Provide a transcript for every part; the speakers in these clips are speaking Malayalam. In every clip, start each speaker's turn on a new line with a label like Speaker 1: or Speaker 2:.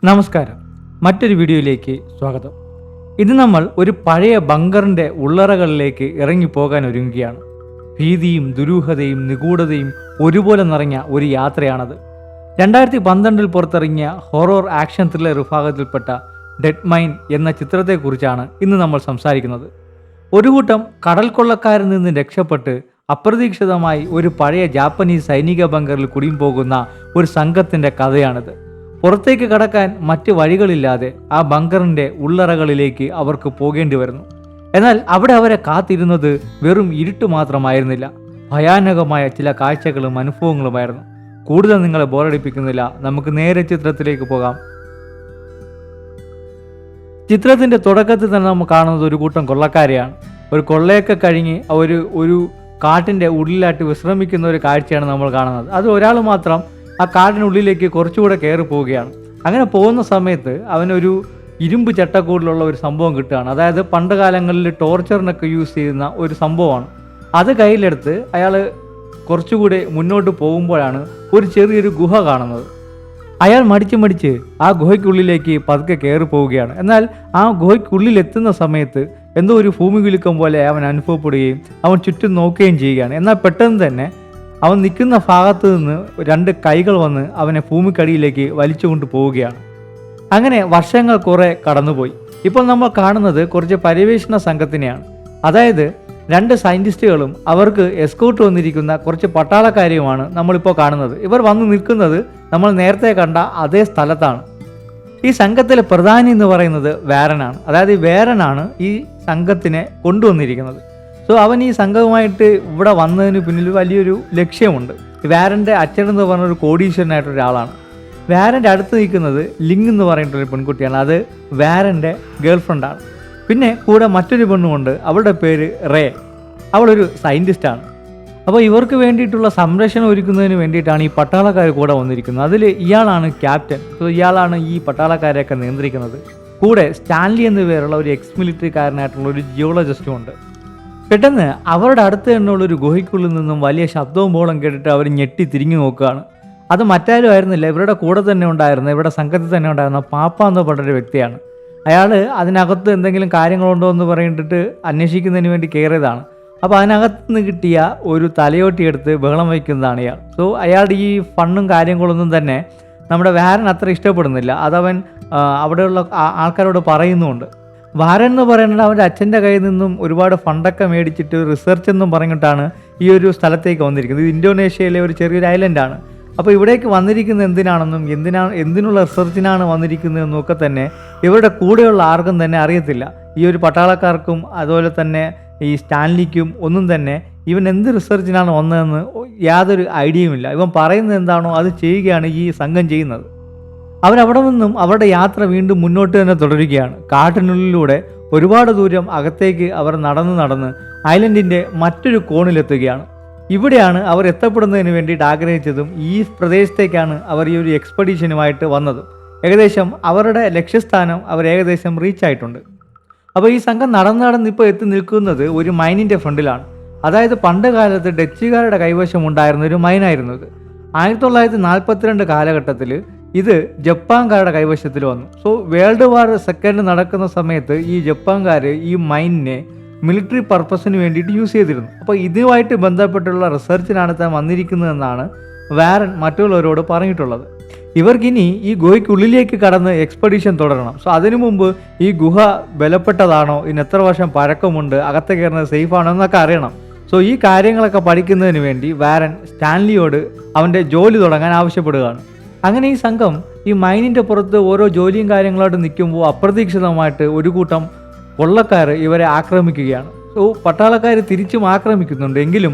Speaker 1: നമസ്കാരം. മറ്റൊരു വീഡിയോയിലേക്ക് സ്വാഗതം. ഇന്ന് നമ്മൾ ഒരു പഴയ ബങ്കറിൻ്റെ ഉള്ളറകളിലേക്ക് ഇറങ്ങിപ്പോകാൻ ഒരുങ്ങുകയാണ്. ഭീതിയും ദുരൂഹതയും നിഗൂഢതയും ഒരുപോലെ നിറഞ്ഞ ഒരു യാത്രയാണത്. 2012 പുറത്തിറങ്ങിയ ഹൊറർ ആക്ഷൻ ത്രില്ലർ വിഭാഗത്തിൽപ്പെട്ട ഡെഡ് മൈൻ എന്ന ചിത്രത്തെക്കുറിച്ചാണ് ഇന്ന് നമ്മൾ സംസാരിക്കുന്നത്. ഒരു കൂട്ടം കടൽ കൊള്ളക്കാരിൽ നിന്ന് രക്ഷപ്പെട്ട് അപ്രതീക്ഷിതമായി ഒരു പഴയ ജാപ്പനീസ് സൈനിക ബങ്കറിൽ കുടുങ്ങിപ്പോകുന്ന ഒരു സംഘത്തിൻ്റെ കഥയാണിത്. പുറത്തേക്ക് കടക്കാൻ മറ്റ് വഴികളില്ലാതെ ആ ബങ്കറിൻ്റെ ഉള്ളറകളിലേക്ക് അവർക്ക് പോകേണ്ടി വരുന്നു. എന്നാൽ അവിടെ അവരെ കാത്തിരുന്നത് വെറും ഇരുട്ട് മാത്രമായിരുന്നില്ല, ഭയാനകമായ ചില കാഴ്ചകളും അനുഭവങ്ങളുമായിരുന്നു. കൂടുതൽ നിങ്ങളെ ബോറടിപ്പിക്കുന്നില്ല, നമുക്ക് നേരെ ചിത്രത്തിലേക്ക് പോകാം. ചിത്രത്തിൻ്റെ തുടക്കത്തിൽ തന്നെ നമ്മൾ കാണുന്നത് ഒരു കൂട്ടം കൊള്ളക്കാരെയാണ്. ഒരു കൊള്ളയൊക്കെ കഴിഞ്ഞ് അവർ ഒരു കാട്ടിൻ്റെ ഉള്ളിലായിട്ട് വിശ്രമിക്കുന്ന ഒരു കാഴ്ചയാണ് നമ്മൾ കാണുന്നത്. അത് ഒരാൾ മാത്രം ആ കാടിനുള്ളിലേക്ക് കുറച്ചുകൂടെ കയറി പോവുകയാണ്. അങ്ങനെ പോകുന്ന സമയത്ത് അവനൊരു ഇരുമ്പ് ചട്ടക്കൂടിലുള്ള ഒരു സംഭവം കിട്ടുകയാണ്. അതായത് പണ്ട് കാലങ്ങളിൽ ടോർച്ചറിനൊക്കെ യൂസ് ചെയ്യുന്ന ഒരു സംഭവമാണ്. അത് കയ്യിലെടുത്ത് അയാൾ കുറച്ചുകൂടെ മുന്നോട്ട് പോകുമ്പോഴാണ് ഒരു ചെറിയൊരു ഗുഹ കാണുന്നത്. അയാൾ മടിച്ച് ആ ഗുഹയ്ക്കുള്ളിലേക്ക് പതുക്കെ കയറി പോവുകയാണ്. എന്നാൽ ആ ഗുഹയ്ക്കുള്ളിൽ എത്തുന്ന സമയത്ത് എന്തോ ഒരു ഭൂമികുലുക്കം പോലെ അവൻ അനുഭവപ്പെടുകയും അവൻ ചുറ്റും നോക്കുകയും ചെയ്യുകയാണ്. എന്നാൽ പെട്ടെന്ന് തന്നെ അവൻ നിൽക്കുന്ന ഭാഗത്ത് നിന്ന് രണ്ട് കൈകൾ വന്ന് അവനെ ഭൂമിക്കടിയിലേക്ക് വലിച്ചുകൊണ്ട് പോവുകയാണ്. അങ്ങനെ വർഷങ്ങൾ കുറേ കടന്നുപോയി. ഇപ്പോൾ നമ്മൾ കാണുന്നത് കുറച്ച് പര്യവേഷണ സംഘത്തിനെയാണ്. അതായത് രണ്ട് സയൻറ്റിസ്റ്റുകളും അവർക്ക് എസ്കോർട്ട് വന്നിരിക്കുന്ന കുറച്ച് പട്ടാളക്കാരെയുമാണ് നമ്മളിപ്പോൾ കാണുന്നത്. ഇവർ വന്ന് നിൽക്കുന്നത് നമ്മൾ നേരത്തെ കണ്ട അതേ സ്ഥലത്താണ്. ഈ സംഘത്തിലെ പ്രധാനി എന്ന് പറയുന്നത് വാരനാണ്. അതായത് വാരനാണ് ഈ സംഘത്തിനെ കൊണ്ടുവന്നിരിക്കുന്നത്. സോ അവൻ ഈ സംഘവുമായിട്ട് ഇവിടെ വന്നതിന് പിന്നിൽ വലിയൊരു ലക്ഷ്യമുണ്ട്. വാരൻ്റെ അച്ഛൻ എന്ന് പറഞ്ഞൊരു കോടീശ്വരനായിട്ടൊരാളാണ്. വാരൻ്റെ അടുത്ത് നിൽക്കുന്നത് ലിങ് എന്ന് പറഞ്ഞിട്ടൊരു പെൺകുട്ടിയാണ്. അത് വാരൻ്റെ ഗേൾ ഫ്രണ്ടാണ്. പിന്നെ കൂടെ മറ്റൊരു പെണ്ണുമുണ്ട്, അവളുടെ പേര് റേ. അവളൊരു സയൻറ്റിസ്റ്റാണ്. അപ്പോൾ ഇവർക്ക് വേണ്ടിയിട്ടുള്ള സംരക്ഷണം ഒരുക്കുന്നതിന് വേണ്ടിയിട്ടാണ് ഈ പട്ടാളക്കാർ കൂടെ വന്നിരിക്കുന്നത്. അതിൽ ഇയാളാണ് ക്യാപ്റ്റൻ. സോ ഇയാളാണ് ഈ പട്ടാളക്കാരെയൊക്കെ നിയന്ത്രിക്കുന്നത്. കൂടെ സ്റ്റാൻലി എന്ന പേരുള്ള ഒരു എക്സ് മിലിറ്ററിക്കാരനായിട്ടുള്ള ഒരു ജിയോളജിസ്റ്റും ഉണ്ട്. പെട്ടെന്ന് അവരുടെ അടുത്ത് തന്നെയുള്ളൊരു ഗുഹയ്ക്കുള്ളിൽ നിന്നും വലിയ ശബ്ദവും ബോളം കേട്ടിട്ട് അവർ ഞെട്ടി തിരിഞ്ഞു നോക്കുകയാണ്. അത് മറ്റാരും ആയിരുന്നില്ല, ഇവരുടെ കൂടെ തന്നെ ഉണ്ടായിരുന്ന, ഇവരുടെ സംഘത്തിൽ തന്നെ ഉണ്ടായിരുന്ന പാപ്പ എന്ന് പറഞ്ഞൊരു വ്യക്തിയാണ്. അയാൾ അതിനകത്ത് എന്തെങ്കിലും കാര്യങ്ങളുണ്ടോ എന്ന് പറഞ്ഞിട്ട് അന്വേഷിക്കുന്നതിന് വേണ്ടി കയറിയതാണ്. അപ്പോൾ അതിനകത്ത് നിന്ന് കിട്ടിയ ഒരു തലയോട്ടി എടുത്ത് ബഹളം വയ്ക്കുന്നതാണ് ഇയാൾ. സോ അയാളുടെ ഈ ഫണ്ണും കാര്യങ്ങളൊന്നും തന്നെ നമ്മുടെ വാരൻ അത്ര ഇഷ്ടപ്പെടുന്നില്ല. അതവൻ അവിടെയുള്ള ആൾക്കാരോട് പറയുന്നുമുണ്ട്. വാരൻ എന്ന് പറയുന്നത് അവൻ്റെ അച്ഛൻ്റെ കയ്യിൽ നിന്നും ഒരുപാട് ഫണ്ടൊക്കെ മേടിച്ചിട്ട് റിസർച്ച് എന്നും പറഞ്ഞിട്ടാണ് ഈ ഒരു സ്ഥലത്തേക്ക് വന്നിരിക്കുന്നത്. ഇത് ഇന്തോനേഷ്യയിലെ ഒരു ചെറിയൊരു ഐലൻഡാണ്. അപ്പോൾ ഇവിടേക്ക് വന്നിരിക്കുന്നത് എന്തിനാണെന്നും എന്തിനുള്ള റിസർച്ചിനാണ് വന്നിരിക്കുന്നതെന്നും ഒക്കെ തന്നെ ഇവരുടെ കൂടെയുള്ള ആർക്കും തന്നെ അറിയത്തില്ല. ഈ ഒരു പട്ടാളക്കാർക്കും അതുപോലെ തന്നെ ഈ സ്റ്റാൻലിക്കും ഒന്നും തന്നെ ഇവൻ എന്ത് റിസർച്ചിനാണ് വന്നതെന്ന് യാതൊരു ഐഡിയയുമില്ല. ഇവൻ പറയുന്നത് എന്താണോ അത് ചെയ്യുകയാണ് ഈ സംഘം ചെയ്യുന്നത്. അവരവിടെ നിന്നും അവരുടെ യാത്ര വീണ്ടും മുന്നോട്ട് തന്നെ തുടരുകയാണ്. കാട്ടിനുള്ളിലൂടെ ഒരുപാട് ദൂരം അകത്തേക്ക് അവർ നടന്ന് ഐലൻഡിൻ്റെ മറ്റൊരു കോണിലെത്തുകയാണ്. ഇവിടെയാണ് അവർ എത്തപ്പെടുന്നതിന് വേണ്ടിയിട്ട് ആഗ്രഹിച്ചതും ഈ പ്രദേശത്തേക്കാണ് അവർ ഈ ഒരു എക്സ്പെഡീഷനുമായിട്ട് വന്നതും. ഏകദേശം അവരുടെ ലക്ഷ്യസ്ഥാനം അവർ ഏകദേശം റീച്ച് ആയിട്ടുണ്ട്. അപ്പോൾ ഈ സംഘം നടന്ന് ഇപ്പോൾ എത്തി നിൽക്കുന്നത് ഒരു മൈനിൻ്റെ ഫ്രണ്ടിലാണ്. അതായത് പണ്ട് കാലത്ത് ഡച്ചുകാരുടെ കൈവശം ഉണ്ടായിരുന്ന ഒരു മൈനായിരുന്നു ഇത്. 1942 കാലഘട്ടത്തിൽ ഇത് ജപ്പാൻകാരുടെ കൈവശത്തിൽ വന്നു. സോ വേൾഡ് വാർ സെക്കൻഡ് നടക്കുന്ന സമയത്ത് ഈ ജപ്പാൻകാർ ഈ മൈനിനെ മിലിറ്ററി പർപ്പസിന് വേണ്ടിയിട്ട് യൂസ് ചെയ്തിരുന്നു. അപ്പോൾ ഇതുമായിട്ട് ബന്ധപ്പെട്ടുള്ള റിസർച്ചിനാണ് താൻ വന്നിരിക്കുന്നതെന്നാണ് വാരൻ മറ്റുള്ളവരോട് പറഞ്ഞിട്ടുള്ളത്. ഇവർക്കിനി ഈ ഗുഹയ്ക്കുള്ളിലേക്ക് കടന്ന് എക്സ്പെഡീഷൻ തുടരണം. സോ അതിനു മുമ്പ് ഈ ഗുഹ ബലപ്പെട്ടതാണോ, ഇതിന് എത്ര വർഷം പഴക്കമുണ്ട്, അകത്ത് കയറുന്നത് സേഫ് ആണോ എന്നൊക്കെ അറിയണം. സോ ഈ കാര്യങ്ങളൊക്കെ പഠിക്കുന്നതിന് വേണ്ടി വാരൻ സ്റ്റാൻലിയോട് അവൻ്റെ ജോലി തുടങ്ങാൻ ആവശ്യപ്പെടുകയാണ്. അങ്ങനെ ഈ സംഘം ഈ മൈനിൻ്റെ പുറത്ത് ഓരോ ജോലിയും കാര്യങ്ങളായിട്ട് നിൽക്കുമ്പോൾ അപ്രതീക്ഷിതമായിട്ട് ഒരു കൂട്ടം കൊള്ളക്കാർ ഇവരെ ആക്രമിക്കുകയാണ്. സോ പട്ടാളക്കാർ തിരിച്ചും ആക്രമിക്കുന്നുണ്ട്. എങ്കിലും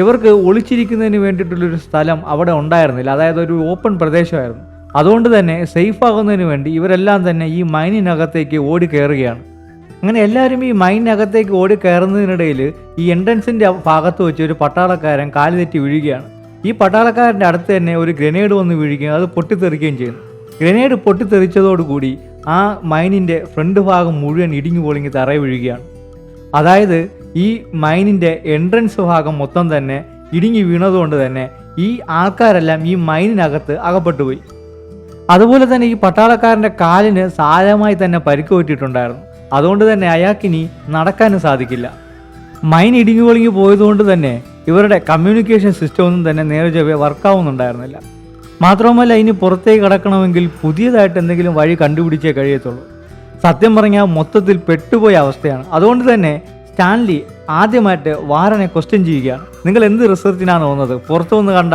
Speaker 1: ഇവർക്ക് ഒളിച്ചിരിക്കുന്നതിന് വേണ്ടിയിട്ടുള്ളൊരു സ്ഥലം അവിടെ ഉണ്ടായിരുന്നില്ല. അതായത് ഒരു ഓപ്പൺ പ്രദേശമായിരുന്നു. അതുകൊണ്ട് തന്നെ സേഫ് ആകുന്നതിന് വേണ്ടി ഇവരെല്ലാം തന്നെ ഈ മൈനിനകത്തേക്ക് ഓടി കയറുകയാണ്. അങ്ങനെ എല്ലാവരും ഈ മൈനിനകത്തേക്ക് ഓടി കയറുന്നതിനിടയിൽ ഈ എൻട്രൻസിൻ്റെ ഭാഗത്ത് വെച്ച് ഒരു പട്ടാളക്കാരൻ കാല് തെറ്റി വീഴുകയാണ്. ഈ പട്ടാളക്കാരൻ്റെ അടുത്ത് തന്നെ ഒരു ഗ്രനേഡ് വന്ന് വീഴുകയും അത് പൊട്ടിത്തെറിക്കുകയും ചെയ്യുന്നു. ഗ്രനേഡ് പൊട്ടിത്തെറിച്ചതോടുകൂടി ആ മൈനിൻ്റെ ഫ്രണ്ട് ഭാഗം മുഴുവൻ ഇടിഞ്ഞു പൊളിഞ്ഞ് തറയിൽ വീഴുകയാണ്. അതായത് ഈ മൈനിൻ്റെ എൻട്രൻസ് ഭാഗം മൊത്തം തന്നെ ഇടിഞ്ഞു വീണതുകൊണ്ട് തന്നെ ഈ ആൾക്കാരെല്ലാം ഈ മൈനിനകത്ത് അകപ്പെട്ടുപോയി. അതുപോലെ തന്നെ ഈ പട്ടാളക്കാരൻ്റെ കാലിന് സാരമായി തന്നെ പരിക്ക് പറ്റിയിട്ടുണ്ടായിരുന്നു. അതുകൊണ്ട് തന്നെ അയാൾക്കിനി നടക്കാനും സാധിക്കില്ല. മൈൻ ഇടിഞ്ഞു പൊളിഞ്ഞു പോയതുകൊണ്ട് തന്നെ ഇവരുടെ കമ്മ്യൂണിക്കേഷൻ സിസ്റ്റം ഒന്നും തന്നെ നേരെ ചൊവ്വേ വർക്കാവുന്നുണ്ടായിരുന്നില്ല. മാത്രവുമല്ല, ഇനി പുറത്തേക്ക് കടക്കണമെങ്കിൽ പുതിയതായിട്ട് എന്തെങ്കിലും വഴി കണ്ടുപിടിച്ചേ കഴിയത്തുള്ളൂ. സത്യം പറഞ്ഞാൽ മൊത്തത്തിൽ പെട്ടുപോയ അവസ്ഥയാണ്. അതുകൊണ്ട് തന്നെ സ്റ്റാൻലി ആദ്യമായിട്ട് വാരനെ ക്വസ്റ്റ്യൻ ചെയ്യുകയാണ്. നിങ്ങൾ എന്ത് റിസർച്ചിനാണ് വന്നത്? പുറത്തുനിന്ന് കണ്ട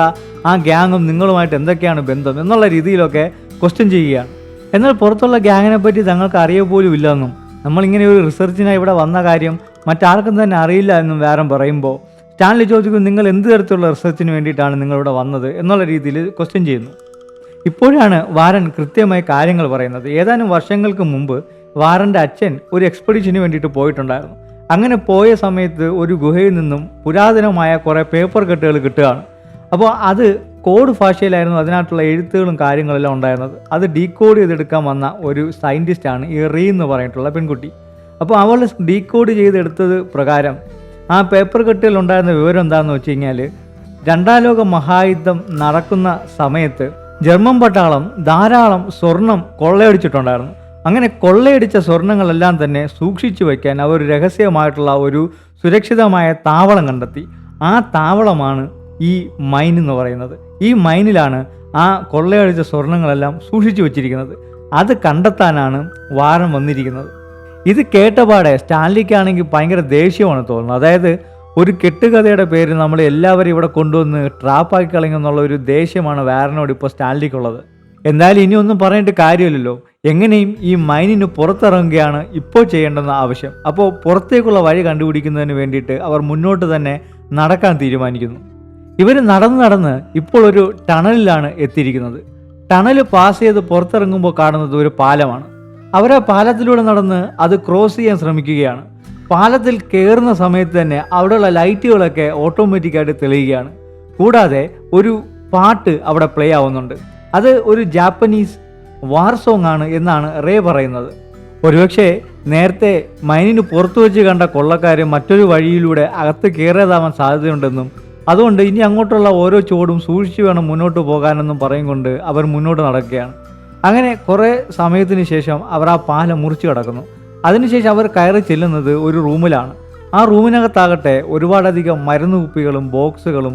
Speaker 1: ആ ഗ്യാങ്ങും നിങ്ങളുമായിട്ട് എന്തൊക്കെയാണ് ബന്ധം എന്നുള്ള രീതിയിലൊക്കെ ക്വസ്റ്റ്യൻ ചെയ്യുകയാണ്. എന്നാൽ പുറത്തുള്ള ഗ്യാങ്ങിനെ പറ്റി തങ്ങൾക്ക് അറിയ പോലും ഇല്ലെന്നും നമ്മളിങ്ങനെ ഒരു റിസർച്ചിനായി ഇവിടെ വന്ന കാര്യം മറ്റാർക്കും തന്നെ അറിയില്ല എന്നും വാരൻ പറയുമ്പോൾ സ്റ്റാൻലി ചോദിക്കും, നിങ്ങൾ എന്ത് തരത്തിലുള്ള റിസർച്ചിന് വേണ്ടിയിട്ടാണ് നിങ്ങളിവിടെ വന്നത് എന്നുള്ള രീതിയിൽ ക്വസ്റ്റ്യൻ ചെയ്യുന്നു. ഇപ്പോഴാണ് വാരൻ കൃത്യമായി കാര്യങ്ങൾ പറയുന്നത്. ഏതാനും വർഷങ്ങൾക്ക് മുമ്പ് വാരൻ്റെ അച്ഛൻ ഒരു എക്സ്പെഡിഷന് വേണ്ടിയിട്ട് പോയിട്ടുണ്ടായിരുന്നു. അങ്ങനെ പോയ സമയത്ത് ഒരു ഗുഹയിൽ നിന്നും പുരാതനമായ കുറേ പേപ്പർ കെട്ടുകൾ കിട്ടുകയാണ്. അപ്പോൾ അത് കോഡ് ഭാഷയിലായിരുന്നു അതിനകത്തുള്ള എഴുത്തുകളും കാര്യങ്ങളെല്ലാം ഉണ്ടായിരുന്നത്. അത് ഡീകോഡ് ചെയ്തെടുക്കാൻ വന്ന ഒരു സയൻറ്റിസ്റ്റാണ് ഈ റീ എന്ന് പറഞ്ഞിട്ടുള്ള പെൺകുട്ടി. അപ്പോൾ അവൾ ഡീകോഡ് ചെയ്തെടുത്തത് പ്രകാരം ആ പേപ്പർ കെട്ടുകൾ ഉണ്ടായിരുന്ന വിവരം എന്താണെന്ന് വെച്ച് കഴിഞ്ഞാൽ, രണ്ടാം ലോക മഹായുദ്ധം നടക്കുന്ന സമയത്ത് ജർമ്മൻ പട്ടാളം ധാരാളം സ്വർണം കൊള്ളയടിച്ചിട്ടുണ്ടായിരുന്നു. അങ്ങനെ കൊള്ളയടിച്ച സ്വർണങ്ങളെല്ലാം തന്നെ സൂക്ഷിച്ചു വയ്ക്കാൻ അവർ രഹസ്യമായിട്ടുള്ള ഒരു സുരക്ഷിതമായ താവളം കണ്ടെത്തി. ആ താവളമാണ് ഈ മൈൻ എന്ന് പറയുന്നത്. ഈ മൈനിലാണ് ആ കൊള്ളയടിച്ച സ്വർണങ്ങളെല്ലാം സൂക്ഷിച്ചു വച്ചിരിക്കുന്നത്. അത് കണ്ടെത്താനാണ് വാരൻ വന്നിരിക്കുന്നത്. ഇത് കേട്ടപാടെ സ്റ്റാൻലിക്കാണെങ്കിൽ ഭയങ്കര ദേഷ്യമാണ് തോന്നുന്നത്. അതായത് ഒരു കെട്ടുകഥയുടെ പേരിൽ നമ്മൾ എല്ലാവരും ഇവിടെ കൊണ്ടുവന്ന് ട്രാപ്പാക്കി കളയുമെന്നുള്ള ഒരു ദേഷ്യമാണ് വാരനോട് ഇപ്പോൾ സ്റ്റാൻലിക്കുള്ളത്. എന്തായാലും ഇനിയൊന്നും പറഞ്ഞിട്ട് കാര്യമില്ലല്ലോ. എങ്ങനെയും ഈ മൈനിന് പുറത്തിറങ്ങുകയാണ് ഇപ്പോൾ ചെയ്യേണ്ടെന്ന ആവശ്യം. അപ്പോൾ പുറത്തേക്കുള്ള വഴി കണ്ടുപിടിക്കുന്നതിന് വേണ്ടിയിട്ട് അവർ മുന്നോട്ട് തന്നെ നടക്കാൻ തീരുമാനിക്കുന്നു. ഇവർ നടന്ന് ഇപ്പോൾ ഒരു ടണലിലാണ് എത്തിയിരിക്കുന്നത്. ടണൽ പാസ് ചെയ്ത് പുറത്തിറങ്ങുമ്പോൾ കാണുന്നത് ഒരു പാലമാണ്. അവരാ പാലത്തിലൂടെ നടന്ന് അത് ക്രോസ് ചെയ്യാൻ ശ്രമിക്കുകയാണ്. പാലത്തിൽ കയറുന്ന സമയത്ത് തന്നെ അവിടെയുള്ള ലൈറ്റുകളൊക്കെ ഓട്ടോമാറ്റിക്കായിട്ട് തെളിയുകയാണ്. കൂടാതെ ഒരു പാട്ട് അവിടെ പ്ലേ ആവുന്നുണ്ട്. അത് ഒരു ജാപ്പനീസ് വാർ സോങ് ആണ് എന്നാണ് റേ പറയുന്നത്. ഒരുപക്ഷെ നേരത്തെ മൈനിന് പുറത്തു വെച്ച് കണ്ട കൊള്ളക്കാർ മറ്റൊരു വഴിയിലൂടെ അകത്ത് കയറിയതാവാൻ സാധ്യതയുണ്ടെന്നും അതുകൊണ്ട് ഇനി അങ്ങോട്ടുള്ള ഓരോ ചുവടും സൂക്ഷിച്ചു വേണം മുന്നോട്ട് പോകാനെന്നും പറയും കൊണ്ട് അവർ മുന്നോട്ട് നടക്കുകയാണ്. അങ്ങനെ കുറേ സമയത്തിന് ശേഷം അവർ ആ പാലം മുറിച്ച് കിടക്കുന്നു. അതിനുശേഷം അവർ കയറി ചെല്ലുന്നത് ഒരു റൂമിലാണ്. ആ റൂമിനകത്താകട്ടെ ഒരുപാടധികം മരുന്ന് കുപ്പികളും ബോക്സുകളും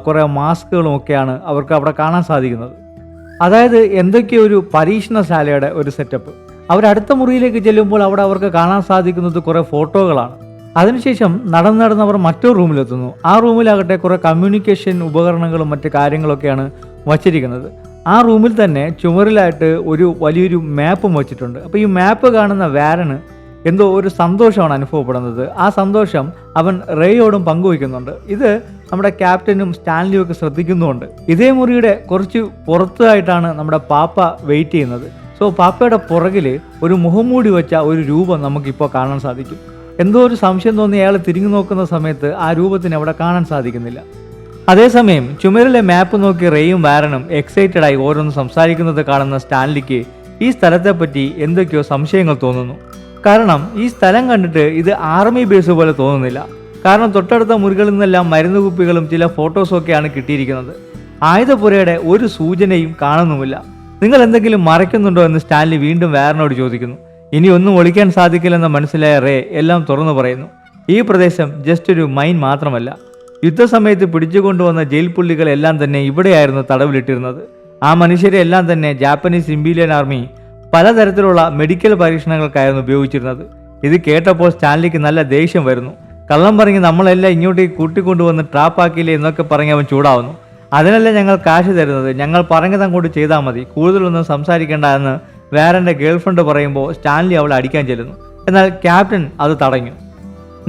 Speaker 1: കുറേ മാസ്കുകളും ഒക്കെയാണ് അവർക്ക് അവിടെ കാണാൻ സാധിക്കുന്നത്. അതായത് എന്തൊക്കെയോ ഒരു പരീക്ഷണശാലയുടെ ഒരു സെറ്റപ്പ്. അവരടുത്ത മുറിയിലേക്ക് ചെല്ലുമ്പോൾ അവിടെ അവർക്ക് കാണാൻ സാധിക്കുന്നത് കുറേ ഫോട്ടോകളാണ്. അതിനുശേഷം നടന്ന് അവർ മറ്റൊരു റൂമിലെത്തുന്നു. ആ റൂമിലാകട്ടെ കുറേ കമ്മ്യൂണിക്കേഷൻ ഉപകരണങ്ങളും മറ്റു കാര്യങ്ങളൊക്കെയാണ് വച്ചിരിക്കുന്നത്. ആ റൂമിൽ തന്നെ ചുമരിലായിട്ട് ഒരു വലിയൊരു മാപ്പും വച്ചിട്ടുണ്ട്. അപ്പോൾ ഈ മാപ്പ് കാണുന്ന വാരന് എന്തോ ഒരു സന്തോഷമാണ് അനുഭവപ്പെടുന്നത്. ആ സന്തോഷം അവൻ റേയോടും പങ്കുവയ്ക്കുന്നുണ്ട്. ഇത് നമ്മുടെ ക്യാപ്റ്റനും സ്റ്റാൻലിയും ഒക്കെ ശ്രദ്ധിക്കുന്നുമുണ്ട്. ഇതേ മുറിയുടെ കുറച്ച് പുറത്തായിട്ടാണ് നമ്മുടെ പാപ്പ വെയിറ്റ് ചെയ്യുന്നത്. സോ പാപ്പയുടെ പുറകിൽ ഒരു മുഖംമൂടി വെച്ച ഒരു രൂപം നമുക്കിപ്പോൾ കാണാൻ സാധിക്കും. എന്തോ ഒരു സംശയം തോന്നി അയാൾ തിരിഞ്ഞു നോക്കുന്ന സമയത്ത് ആ രൂപത്തിന് അവിടെ കാണാൻ സാധിക്കുന്നില്ല. അതേസമയം ചുമരിലെ മാപ്പ് നോക്കി റേയും വാരനും എക്സൈറ്റഡായി ഓരോന്ന് സംസാരിക്കുന്നത് കാണുന്ന സ്റ്റാൻലിക്ക് ഈ സ്ഥലത്തെപ്പറ്റി എന്തൊക്കെയോ സംശയങ്ങൾ തോന്നുന്നു. കാരണം ഈ സ്ഥലം കണ്ടിട്ട് ഇത് ആർമി ബേസ് പോലെ തോന്നുന്നില്ല. കാരണം തൊട്ടടുത്ത മുറികളിൽ നിന്നെല്ലാം മരുന്ന് കുപ്പികളും ചില ഫോട്ടോസൊക്കെയാണ് കിട്ടിയിരിക്കുന്നത്. ആയുധപുരയുടെ ഒരു സൂചനയും കാണുന്നുമില്ല. നിങ്ങൾ എന്തെങ്കിലും മറയ്ക്കുന്നുണ്ടോ എന്ന് സ്റ്റാൻലി വീണ്ടും വാരനോട് ചോദിക്കുന്നു. ഇനി ഒന്നും ഒളിക്കാൻ സാധിക്കില്ലെന്ന് മനസ്സിലായ റേ എല്ലാം തുറന്നു പറയുന്നു. ഈ പ്രദേശം ജസ്റ്റ് ഒരു മൈൻ മാത്രമല്ല. യുദ്ധസമയത്ത് പിടിച്ചുകൊണ്ടുവന്ന ജയിൽ പുള്ളികളെല്ലാം തന്നെ ഇവിടെയായിരുന്നു തടവിലിട്ടിരുന്നത്. ആ മനുഷ്യരെ എല്ലാം തന്നെ ജാപ്പനീസ് ഇമ്പീരിയൻ ആർമി പലതരത്തിലുള്ള മെഡിക്കൽ പരീക്ഷണങ്ങൾക്കായിരുന്നു ഉപയോഗിച്ചിരുന്നത്. ഇത് കേട്ടപ്പോൾ സ്റ്റാൻലിക്ക് നല്ല ദേഷ്യം വരുന്നു. കള്ളം പറഞ്ഞ് നമ്മളെല്ലാം ഇങ്ങോട്ടേക്ക് കൂട്ടിക്കൊണ്ടുവന്ന് ട്രാപ്പാക്കിയില്ലേ എന്നൊക്കെ പറഞ്ഞ് അവൻ ചൂടാവുന്നു. അതിനല്ല ഞങ്ങൾ കാശ് തരുന്നത്, ഞങ്ങൾ പറഞ്ഞത് അങ്ങോട്ട് ചെയ്താൽ മതി, കൂടുതലൊന്നും സംസാരിക്കേണ്ട എന്ന് വാരൻ്റെ ഗേൾഫ്രണ്ട് പറയുമ്പോൾ സ്റ്റാൻലി അവളെ അടിക്കാൻ ചെല്ലുന്നു. എന്നാൽ ക്യാപ്റ്റൻ അത് തടഞ്ഞു.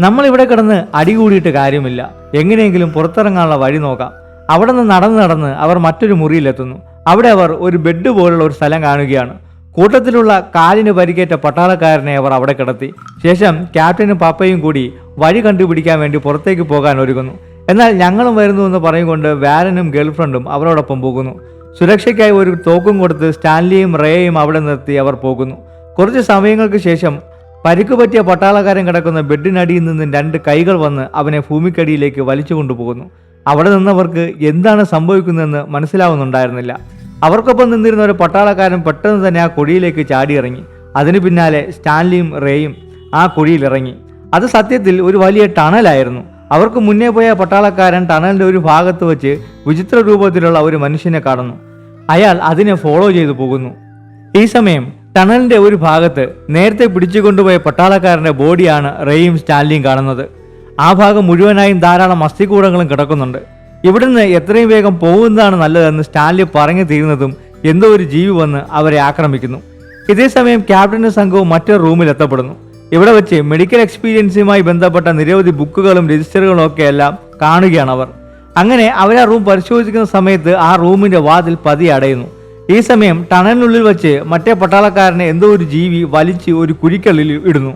Speaker 1: നമ്മളിവിടെ കിടന്ന് അടികൂടിയിട്ട് കാര്യമില്ല, എങ്ങനെയെങ്കിലും പുറത്തിറങ്ങാനുള്ള വഴി നോക്കാം. അവിടെ നിന്ന് നടന്ന് അവർ മറ്റൊരു മുറിയിലെത്തുന്നു. അവിടെ അവർ ഒരു ബെഡ് പോലുള്ള ഒരു സ്ഥലം കാണുകയാണ്. കൂട്ടത്തിലുള്ള കാലിന് പരിക്കേറ്റ പട്ടാളക്കാരനെ അവർ അവിടെ കിടത്തി. ശേഷം ക്യാപ്റ്റനും പാപ്പയും കൂടി വഴി കണ്ടുപിടിക്കാൻ വേണ്ടി പുറത്തേക്ക് പോകാൻ ഒരുങ്ങുന്നു. എന്നാൽ ഞങ്ങളും വരുന്നു എന്ന് പറയുകൊണ്ട് വാരനും ഗേൾഫ്രണ്ടും അവരോടൊപ്പം പോകുന്നു. സുരക്ഷയ്ക്കായി ഒരു തോക്കും കൊടുത്ത് സ്റ്റാൻലിയും റേയും അവിടെ നിർത്തി അവർ പോകുന്നു. കുറച്ച് സമയങ്ങൾക്ക് ശേഷം പരിക്ക് പറ്റിയ പട്ടാളക്കാരൻ കിടക്കുന്ന ബെഡിനടിയിൽ നിന്നും 2 കൈകൾ വന്ന് അവനെ ഭൂമിക്കടിയിലേക്ക് വലിച്ചു കൊണ്ടുപോകുന്നു. അവിടെ നിന്നവർക്ക് എന്താണ് സംഭവിക്കുന്നതെന്ന് മനസ്സിലാവുന്നുണ്ടായിരുന്നില്ല. അവർക്കൊപ്പം നിന്നിരുന്ന ഒരു പട്ടാളക്കാരൻ പെട്ടെന്ന് തന്നെ ആ കുഴിയിലേക്ക് ചാടിയിറങ്ങി. അതിന് പിന്നാലെ സ്റ്റാൻലിയും റേയും ആ കുഴിയിലിറങ്ങി. അത് സത്യത്തിൽ ഒരു വലിയ ടണലായിരുന്നു. അവർക്ക് മുന്നേ പോയ പട്ടാളക്കാരൻ ടണലിന്റെ ഒരു ഭാഗത്ത് വെച്ച് വിചിത്ര രൂപത്തിലുള്ള ഒരു മനുഷ്യനെ കാണുന്നു. അയാൾ അതിനെ ഫോളോ ചെയ്തു പോകുന്നു. ഈ സമയം ടണലിന്റെ ഒരു ഭാഗത്ത് നേരത്തെ പിടിച്ചുകൊണ്ടുപോയ പട്ടാളക്കാരന്റെ ബോഡിയാണ് റേയും സ്റ്റാൻലിയും കാണുന്നത്. ആ ഭാഗം മുഴുവനായും ധാരാളം അസ്ഥികൂടങ്ങളും കിടക്കുന്നുണ്ട്. ഇവിടുന്ന് എത്രയും വേഗം പോകുന്നതാണ് നല്ലതെന്ന് സ്റ്റാൻലി പറഞ്ഞു തീരുന്നതും എന്തോ ഒരു ജീവി വന്ന് അവരെ ആക്രമിക്കുന്നു. ഇതേസമയം ക്യാപ്റ്റനും സംഘവും മറ്റൊരു റൂമിൽ എത്തപ്പെടുന്നു. ഇവിടെ വെച്ച് മെഡിക്കൽ എക്സ്പീരിയൻസുമായി ബന്ധപ്പെട്ട നിരവധി ബുക്കുകളും രജിസ്റ്ററുകളും ഒക്കെ എല്ലാം കാണുകയാണ് അവർ. അങ്ങനെ അവർ ആ റൂം പരിശോധിക്കുന്ന സമയത്ത് ആ റൂമിന്റെ വാതിൽ പതിയെ അടയുന്നു. ഈ സമയം ടണലിനുള്ളിൽ വെച്ച് മറ്റേ പട്ടാളക്കാരനെ എന്തോ ഒരു ജീവി വലിച്ച് ഒരു കുഴിക്കള്ളിൽ ഇടുന്നു.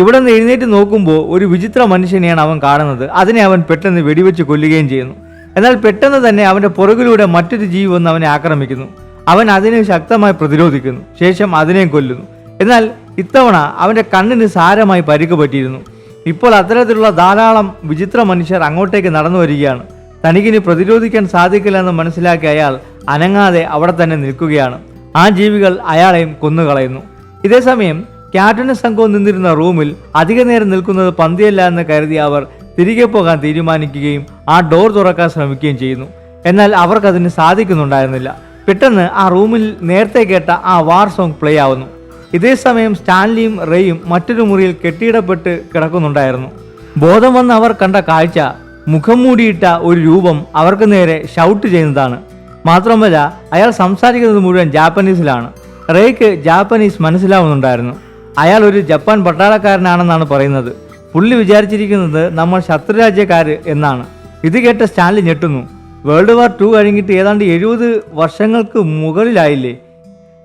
Speaker 1: ഇവിടെ നിന്ന് എഴുന്നേറ്റ് നോക്കുമ്പോൾ ഒരു വിചിത്ര മനുഷ്യനെയാണ് അവൻ കാണുന്നത്. അതിനെ അവൻ പെട്ടെന്ന് വെടിവെച്ച് കൊല്ലുകയും ചെയ്യുന്നു. എന്നാൽ പെട്ടെന്ന് തന്നെ അവന്റെ പുറകിലൂടെ മറ്റൊരു ജീവി വന്ന് അവനെ ആക്രമിക്കുന്നു. അവൻ അതിനെ ശക്തമായി പ്രതിരോധിക്കുന്നു. ശേഷം അതിനെയും കൊല്ലുന്നു. എന്നാൽ ഇത്തവണ അവന്റെ കണ്ണിന് സാരമായി പരിക്ക് പറ്റിയിരുന്നു. ഇപ്പോൾ അത്തരത്തിലുള്ള ധാരാളം വിചിത്ര മനുഷ്യർ അങ്ങോട്ടേക്ക് നടന്നു വരികയാണ്. തനിക്കിനി പ്രതിരോധിക്കാൻ സാധിക്കില്ല എന്ന് മനസ്സിലാക്കി അയാൾ അനങ്ങാതെ അവിടെ തന്നെ നിൽക്കുകയാണ്. ആ ജീവികൾ അയാളെയും കൊന്നുകളയുന്നു. ഇതേസമയം ക്യാപ്റ്റനും സംഘവും നിന്നിരുന്ന റൂമിൽ അധിക നേരം നിൽക്കുന്നത് പന്തിയല്ല എന്ന് കരുതി അവർ തിരികെ പോകാൻ തീരുമാനിക്കുകയും ആ ഡോർ തുറക്കാൻ ശ്രമിക്കുകയും ചെയ്യുന്നു. എന്നാൽ അവർക്കതിന് സാധിക്കുന്നുണ്ടായിരുന്നില്ല. പെട്ടെന്ന് ആ റൂമിൽ നേരത്തെ കേട്ട ആ വാർ സോങ് പ്ലേ ആവുന്നു. ഇതേസമയം സ്റ്റാൻലിയും റേയും മറ്റൊരു മുറിയിൽ കെട്ടിയിടപ്പെട്ട് കിടക്കുന്നുണ്ടായിരുന്നു. ബോധം വന്ന് അവർ കണ്ട കാഴ്ച മുഖം മൂടിയിട്ട ഒരു രൂപം അവർക്ക് നേരെ ഷൗട്ട് ചെയ്യുന്നതാണ്. മാത്രമല്ല അയാൾ സംസാരിക്കുന്നത് മുഴുവൻ ജാപ്പനീസിലാണ്. റേയ്ക്ക് ജാപ്പനീസ് മനസ്സിലാവുന്നുണ്ടായിരുന്നു. അയാൾ ഒരു ജപ്പാൻ പട്ടാളക്കാരനാണെന്നാണ് പറയുന്നത്. പുള്ളി വിചാരിച്ചിരിക്കുന്നത് നമ്മൾ ശത്രുരാജ്യക്കാര് എന്നാണ്. ഇത് കേട്ട സ്റ്റാൻലി ഞെട്ടുന്നു. വേൾഡ് വാർ 2 കഴിഞ്ഞിട്ട് ഏതാണ്ട് 70 വർഷങ്ങൾക്ക് മുകളിലായില്ലേ?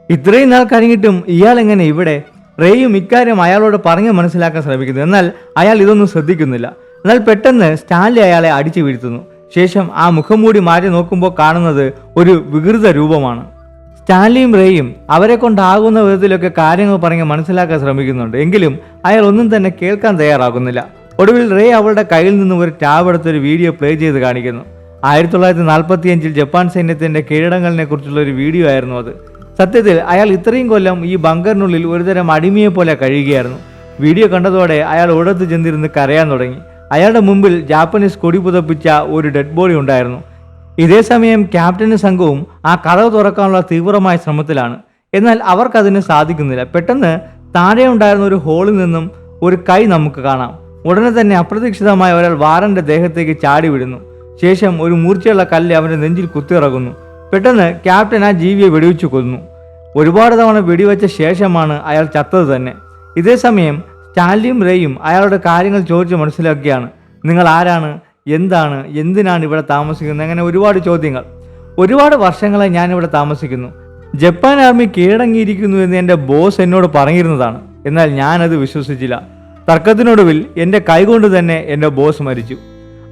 Speaker 1: ഇത്രയും നാൾ കഴിഞ്ഞിട്ടും ഇയാൾ എങ്ങനെ ഇവിടെ? റേയും ഇക്കാര്യം അയാളോട് പറഞ്ഞ് മനസ്സിലാക്കാൻ ശ്രമിക്കുന്നു. എന്നാൽ അയാൾ ഇതൊന്നും ശ്രദ്ധിക്കുന്നില്ല. എന്നാൽ പെട്ടെന്ന് സ്റ്റാൻലി അയാളെ അടിച്ചു വീഴ്ത്തുന്നു. ശേഷം ആ മുഖം മൂടി മാറ്റി നോക്കുമ്പോൾ കാണുന്നത് ഒരു വികൃത രൂപമാണ്. സ്റ്റാൻലിയും റേയും അവരെ കൊണ്ടാകുന്ന വിധത്തിലൊക്കെ കാര്യങ്ങൾ പറഞ്ഞ് മനസ്സിലാക്കാൻ ശ്രമിക്കുന്നുണ്ട്. എങ്കിലും അയാൾ ഒന്നും തന്നെ കേൾക്കാൻ തയ്യാറാകുന്നില്ല. ഒടുവിൽ റേ അവളുടെ കയ്യിൽ നിന്നും ഒരു ടാബ് എടുത്തൊരു വീഡിയോ പ്ലേ ചെയ്ത് കാണിക്കുന്നു. 1945 ജപ്പാൻ സൈന്യത്തിന്റെ കീഴടങ്ങളിനെ കുറിച്ചുള്ള ഒരു വീഡിയോ ആയിരുന്നു അത്. സത്യത്തിൽ അയാൾ ഇത്രയും കൊല്ലം ഈ ബങ്കറിനുള്ളിൽ ഒരുതരം അടിമയെ പോലെ കഴിയുകയായിരുന്നു. വീഡിയോ കണ്ടതോടെ അയാൾ ഒരിടത്ത് ചെന്നിരുന്ന് കരയാൻ തുടങ്ങി. അയാളുടെ മുമ്പിൽ ജാപ്പനീസ് കൊടി പുതപ്പിച്ച ഒരു ഡെഡ് ബോഡി ഉണ്ടായിരുന്നു. ഇതേസമയം ക്യാപ്റ്റനും സംഘവും ആ കഥവ് തുറക്കാനുള്ള തീവ്രമായ ശ്രമത്തിലാണ്. എന്നാൽ അവർക്കതിന് സാധിക്കുന്നില്ല. പെട്ടെന്ന് താഴെ ഉണ്ടായിരുന്ന ഒരു ഹോളിൽ നിന്നും ഒരു കൈ നമുക്ക് കാണാം. ഉടനെ തന്നെ അപ്രതീക്ഷിതമായ ഒരാൾ വാറന്റെ ദേഹത്തേക്ക് ചാടി വിടുന്നു. ശേഷം ഒരു മൂർച്ചയുള്ള കല്ല് അവന്റെ നെഞ്ചിൽ കുത്തിയിറങ്ങുന്നു. പെട്ടെന്ന് ക്യാപ്റ്റൻ ആ ജീവിയെ വെടിവെച്ചു കൊന്നു. ഒരുപാട് തവണ വെടിവെച്ച ശേഷമാണ് അയാൾ ചത്തത് തന്നെ. ഇതേസമയം സ്റ്റാൻലിയും റേയും അയാളുടെ കാര്യങ്ങൾ ചോദിച്ച് മനസ്സിലാക്കുകയാണ്. നിങ്ങൾ ആരാണ്, എന്താണ്, എന്തിനാണ് ഇവിടെ താമസിക്കുന്നത്, അങ്ങനെ ഒരുപാട് ചോദ്യങ്ങൾ. ഒരുപാട് വർഷങ്ങളായി ഞാനിവിടെ താമസിക്കുന്നു. ജപ്പാൻ ആർമി കീഴടങ്ങിയിരിക്കുന്നു എന്ന് എൻ്റെ ബോസ് എന്നോട് പറഞ്ഞിരുന്നതാണ്. എന്നാൽ ഞാനത് വിശ്വസിച്ചില്ല. തർക്കത്തിനൊടുവിൽ എൻ്റെ കൈകൊണ്ട് തന്നെ എൻ്റെ ബോസ് മരിച്ചു.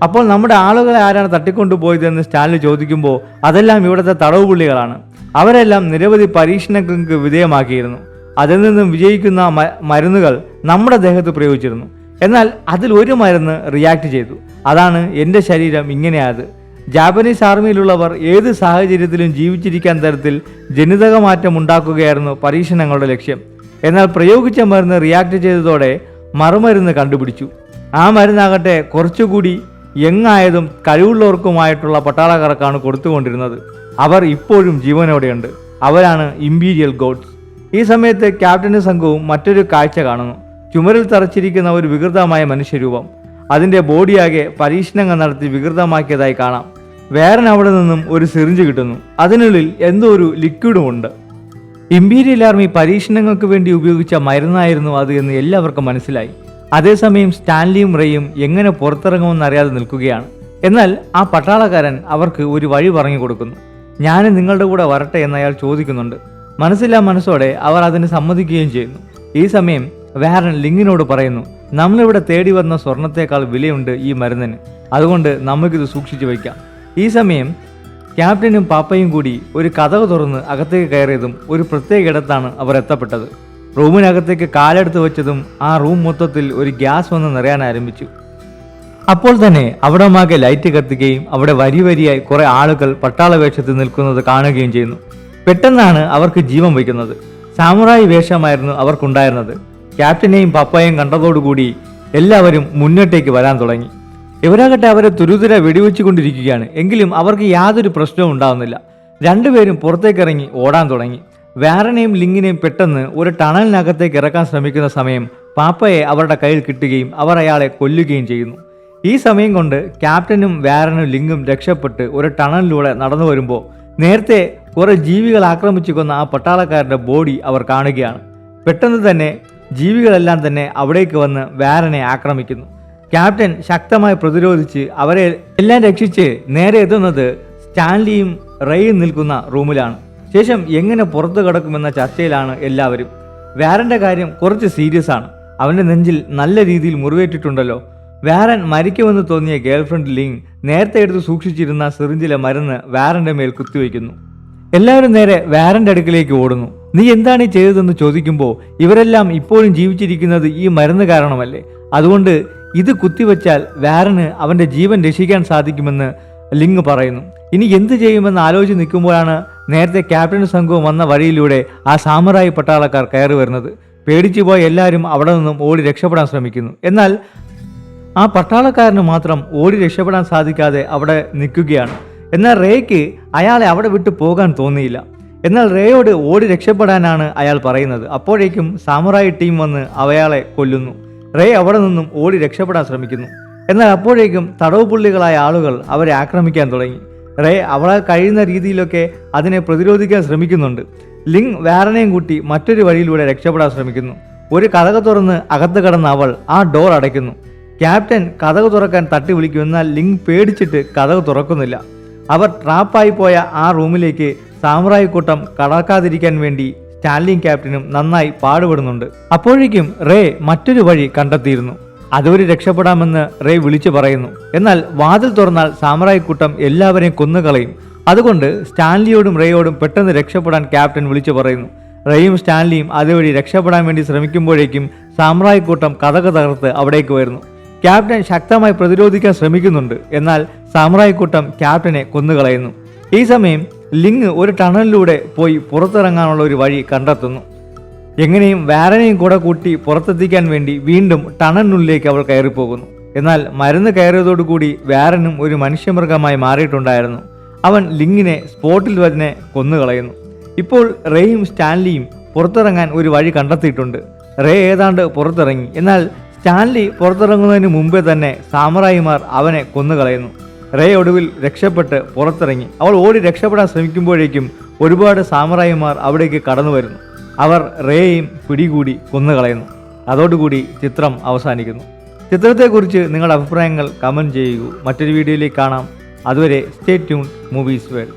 Speaker 1: അപ്പോൾ നമ്മുടെ ആളുകളെ ആരാണ് തട്ടിക്കൊണ്ടുപോയതെന്ന് സ്റ്റാൻലി ചോദിക്കുമ്പോൾ അതെല്ലാം ഇവിടുത്തെ തടവുപുള്ളികളാണ്. അവരെല്ലാം നിരവധി പരീക്ഷണങ്ങൾക്ക് വിധേയമാക്കിയിരുന്നു. അതിൽ നിന്നും വിജയിക്കുന്ന മരുന്നുകൾ നമ്മുടെ ദേഹത്ത് പ്രയോഗിച്ചിരുന്നു. എന്നാൽ അതിൽ ഒരു മരുന്ന് റിയാക്ട് ചെയ്തു. അതാണ് എൻ്റെ ശരീരം ഇങ്ങനെയായത്. ജാപ്പനീസ് ആർമിയിലുള്ളവർ ഏത് സാഹചര്യത്തിലും ജീവിച്ചിരിക്കാൻ തരത്തിൽ ജനിതക മാറ്റം ഉണ്ടാക്കുകയായിരുന്നു പരീക്ഷണങ്ങളുടെ ലക്ഷ്യം. എന്നാൽ പ്രയോഗിച്ച മരുന്ന് റിയാക്ട് ചെയ്തതോടെ മറുമരുന്ന് കണ്ടുപിടിച്ചു. ആ മരുന്നാകട്ടെ കുറച്ചുകൂടി യങ്ങായതും കഴിവുള്ളവർക്കുമായിട്ടുള്ള പട്ടാളക്കാർക്കാണ് കൊടുത്തുകൊണ്ടിരുന്നത്. അവർ ഇപ്പോഴും ജീവനോടെയുണ്ട്. അവരാണ് ഇമ്പീരിയൽ ഗോഡ്സ്. ഈ സമയത്ത് ക്യാപ്റ്റനും സംഘവും മറ്റൊരു കാഴ്ച കാണുന്നു. ചുമരിൽ തറച്ചിരിക്കുന്ന ഒരു വികൃതമായ മനുഷ്യരൂപം. അതിൻ്റെ ബോഡിയാകെ പരീക്ഷണങ്ങൾ നടത്തി വികൃതമാക്കിയതായി കാണാം. വേറൻ അവിടെ നിന്നും ഒരു സിറിഞ്ച് കിട്ടുന്നു. അതിനുള്ളിൽ എന്തോ ഒരു ലിക്വിഡും ഉണ്ട്. ഇമ്പീരിയൽ ആർമി പരീക്ഷണങ്ങൾക്ക് വേണ്ടി ഉപയോഗിച്ച മരുന്നായിരുന്നു അത് എന്ന് എല്ലാവർക്കും മനസ്സിലായി. അതേസമയം സ്റ്റാൻലിയും റേയും എങ്ങനെ പുറത്തിറങ്ങുമെന്ന് അറിയാതെ നിൽക്കുകയാണ്. എന്നാൽ ആ പട്ടാളക്കാരൻ അവർക്ക് ഒരു വഴി പറഞ്ഞു കൊടുക്കുന്നു. ഞാൻ നിങ്ങളുടെ കൂടെ വരട്ടെ എന്ന് അയാൾ ചോദിക്കുന്നുണ്ട്. മനസ്സില്ലാ മനസ്സോടെ അവർ അതിന് സമ്മതിക്കുകയും ചെയ്യുന്നു. ഈ സമയം വാരൻ ലിങ്ങിനോട് പറയുന്നു, നമ്മളിവിടെ തേടി വന്ന സ്വർണത്തേക്കാൾ വിലയുണ്ട് ഈ മരുന്നിന്, അതുകൊണ്ട് നമുക്കിത് സൂക്ഷിച്ചു വയ്ക്കാം. ഈ സമയം ക്യാപ്റ്റനും പാപ്പയും കൂടി ഒരു കതക് തുറന്ന് അകത്തേക്ക് കയറിയതും ഒരു പ്രത്യേക ഇടത്താണ് അവർ എത്തപ്പെട്ടത്. റൂമിനകത്തേക്ക് കാലെടുത്ത് വെച്ചതും ആ റൂം മൊത്തത്തിൽ ഒരു ഗ്യാസ് വന്ന് നിറയാൻ ആരംഭിച്ചു. അപ്പോൾ തന്നെ അവിടെ മാകെ ലൈറ്റ് കത്തുകയും അവിടെ വരി വരിയായി കുറെ ആളുകൾ പട്ടാള വേഷത്തിൽ നിൽക്കുന്നത് കാണുകയും ചെയ്യുന്നു. പെട്ടെന്നാണ് അവർക്ക് ജീവൻ വയ്ക്കുന്നത്. സാമുറായി വേഷമായിരുന്നു അവർക്കുണ്ടായിരുന്നത്. ക്യാപ്റ്റനെയും പപ്പയെയും കണ്ടതോടുകൂടി എല്ലാവരും മുന്നോട്ടേക്ക് വരാൻ തുടങ്ങി. ഇവരാകട്ടെ അവരെ തുരുതുര വെടിവെച്ചുകൊണ്ടിരിക്കുകയാണ്. എങ്കിലും അവർക്ക് യാതൊരു പ്രശ്നവും ഉണ്ടാവുന്നില്ല. രണ്ടുപേരും പുറത്തേക്കിറങ്ങി ഓടാൻ തുടങ്ങി. വാരനെയും ലിങ്ങിനെയും പെട്ടെന്ന് ഒരു ടണലിനകത്തേക്ക് ഇറക്കാൻ ശ്രമിക്കുന്ന സമയം പാപ്പയെ അവരുടെ കയ്യിൽ കിട്ടുകയും അവർ അയാളെ കൊല്ലുകയും ചെയ്യുന്നു. ഈ സമയം കൊണ്ട് ക്യാപ്റ്റനും വാരനും ലിങ്ങും രക്ഷപ്പെട്ട് ഒരു ടണലിലൂടെ നടന്നു വരുമ്പോൾ നേരത്തെ കുറെ ജീവികൾ ആക്രമിച്ചു കൊന്ന ആ പട്ടാളക്കാരൻ്റെ ബോഡി അവർ കാണുകയാണ്. പെട്ടെന്ന് തന്നെ ജീവികളെല്ലാം തന്നെ അവിടേക്ക് വന്ന് വാരനെ ആക്രമിക്കുന്നു. ക്യാപ്റ്റൻ ശക്തമായി പ്രതിരോധിച്ച് അവരെ എല്ലാം രക്ഷിച്ച് നേരെ എത്തുന്നത് സ്റ്റാൻലിയും റേയും നിൽക്കുന്ന റൂമിലാണ്. ശേഷം എങ്ങനെ പുറത്തു കടക്കുമെന്ന ചർച്ചയിലാണ് എല്ലാവരും. വാരന്റെ കാര്യം കുറച്ച് സീരിയസ് ആണ്. അവന്റെ നെഞ്ചിൽ നല്ല രീതിയിൽ മുറിവേറ്റിട്ടുണ്ടല്ലോ. വാരൻ മരിക്കുമെന്ന് തോന്നിയ ഗേൾഫ്രണ്ട് ലിങ് നേരത്തെ എടുത്ത് സൂക്ഷിച്ചിരുന്ന സിറിഞ്ചിലെ മരുന്ന് വാരന്റെ മേൽ കുത്തിവെക്കുന്നു. എല്ലാവരും നേരെ വാരന്റെ അടുക്കിലേക്ക് ഓടുന്നു. നീ എന്താണ് ഈ ചെയ്തതെന്ന് ചോദിക്കുമ്പോൾ ഇവരെല്ലാം ഇപ്പോഴും ജീവിച്ചിരിക്കുന്നത് ഈ മരുന്ന് കാരണമല്ലേ, അതുകൊണ്ട് ഇത് കുത്തിവെച്ചാൽ വാരന് അവന്റെ ജീവൻ രക്ഷിക്കാൻ സാധിക്കുമെന്ന് ലിങ് പറയുന്നു. ഇനി എന്ത് ചെയ്യുമെന്ന് ആലോചിച്ച് നിൽക്കുമ്പോഴാണ് നേരത്തെ ക്യാപ്റ്റൻ സംഘവും വന്ന വഴിയിലൂടെ ആ സാമുറായി പട്ടാളക്കാർ കയറി വരുന്നത്. പേടിച്ചു പോയ എല്ലാവരും അവിടെ നിന്നും ഓടി രക്ഷപ്പെടാൻ ശ്രമിക്കുന്നു. എന്നാൽ ആ പട്ടാളക്കാരന് മാത്രം ഓടി രക്ഷപ്പെടാൻ സാധിക്കാതെ അവിടെ നിൽക്കുകയാണ്. എന്നാൽ റേയ്ക്ക് അയാളെ അവിടെ വിട്ടു പോകാൻ തോന്നിയില്ല. എന്നാൽ റേയോട് ഓടി രക്ഷപ്പെടാനാണ് അയാൾ പറയുന്നത്. അപ്പോഴേക്കും സാമുറായി ടീം വന്ന് അയാളെ കൊല്ലുന്നു. റേ അവിടെ നിന്നും ഓടി രക്ഷപ്പെടാൻ ശ്രമിക്കുന്നു. എന്നാൽ അപ്പോഴേക്കും തടവ് പുള്ളികളായ ആളുകൾ അവരെ ആക്രമിക്കാൻ തുടങ്ങി. റേ അവളെ കഴിയുന്ന രീതിയിലൊക്കെ അതിനെ പ്രതിരോധിക്കാൻ ശ്രമിക്കുന്നുണ്ട്. ലിങ് വാരനെയും കൂട്ടി മറ്റൊരു വഴിയിലൂടെ രക്ഷപ്പെടാൻ ശ്രമിക്കുന്നു. ഒരു കതക് തുറന്ന് അകത്ത് കടന്ന അവൾ ആ ഡോർ അടയ്ക്കുന്നു. ക്യാപ്റ്റൻ കതക് തുറക്കാൻ തട്ടി വിളിക്കും. എന്നാൽ ലിങ് പേടിച്ചിട്ട് കതക് തുറക്കുന്നില്ല. അവർ ട്രാപ്പായി പോയ ആ റൂമിലേക്ക് സാമുറായി കൂട്ടം കടക്കാതിരിക്കാൻ വേണ്ടി സ്റ്റാൻലിയും ക്യാപ്റ്റനും നന്നായി പാടുപെടുന്നുണ്ട്. അപ്പോഴേക്കും റേ മറ്റൊരു വഴി കണ്ടെത്തിയിരുന്നു. അതുവഴി രക്ഷപ്പെടാമെന്ന് റേ വിളിച്ചു പറയുന്നു. എന്നാൽ വാതിൽ തുറന്നാൽ സാമുറായി കൂട്ടം എല്ലാവരെയും കൊന്നുകളയും. അതുകൊണ്ട് സ്റ്റാൻലിയോടും റേയോടും പെട്ടെന്ന് രക്ഷപ്പെടാൻ ക്യാപ്റ്റൻ വിളിച്ചു പറയുന്നു. റേയും സ്റ്റാൻലിയും അതുവഴി രക്ഷപ്പെടാൻ വേണ്ടി ശ്രമിക്കുമ്പോഴേക്കും സാമുറായി കൂട്ടം കതക് തകർത്ത് അവിടേക്ക് വരുന്നു. ക്യാപ്റ്റൻ ശക്തമായി പ്രതിരോധിക്കാൻ ശ്രമിക്കുന്നുണ്ട്. എന്നാൽ സാമുറായി കൂട്ടം ക്യാപ്റ്റനെ കൊന്നുകളയുന്നു. ഈ സമയം ലിങ് ഒരു ടണലിലൂടെ പോയി പുറത്തിറങ്ങാനുള്ള ഒരു വഴി കണ്ടെത്തുന്നു. എങ്ങനെയും വാരനെയും കൂടെ കൂട്ടി പുറത്തെത്തിക്കാൻ വേണ്ടി വീണ്ടും ടണലിനുള്ളിലേക്ക് അവൾ കയറിപ്പോകുന്നു. എന്നാൽ മരുന്ന് കയറിയതോടുകൂടി വാരനും ഒരു മനുഷ്യമൃഗമായി മാറിയിട്ടുണ്ടായിരുന്നു. അവൻ ലിങ്ങിനെ സ്പോട്ടിൽ തന്നെ കൊന്നുകളയുന്നു. ഇപ്പോൾ റേയും സ്റ്റാൻലിയും പുറത്തിറങ്ങാൻ ഒരു വഴി കണ്ടെത്തിയിട്ടുണ്ട്. റേ ഏതാണ്ട് പുറത്തിറങ്ങി. എന്നാൽ സ്റ്റാൻലി പുറത്തിറങ്ങുന്നതിന് മുമ്പേ തന്നെ സാമുറായിമാർ അവനെ കൊന്നുകളയുന്നു. റേ ഒടുവിൽ രക്ഷപ്പെട്ട് പുറത്തിറങ്ങി. അവൾ ഓടി രക്ഷപ്പെടാൻ ശ്രമിക്കുമ്പോഴേക്കും ഒരുപാട് സാമുറായിമാർ അവിടേക്ക് കടന്നു വരുന്നു. അവർ റേയെയും പിടികൂടി കൊന്നുകളയുന്നു. അതോടുകൂടി ചിത്രം അവസാനിക്കുന്നു. ചിത്രത്തെക്കുറിച്ച് നിങ്ങളുടെ അഭിപ്രായങ്ങൾ കമൻറ്റ് ചെയ്യുക. മറ്റൊരു വീഡിയോയിലേക്ക് കാണാം. അതുവരെ സ്റ്റേ ട്യൂൺ മൂവീസ് വേൾഡ്.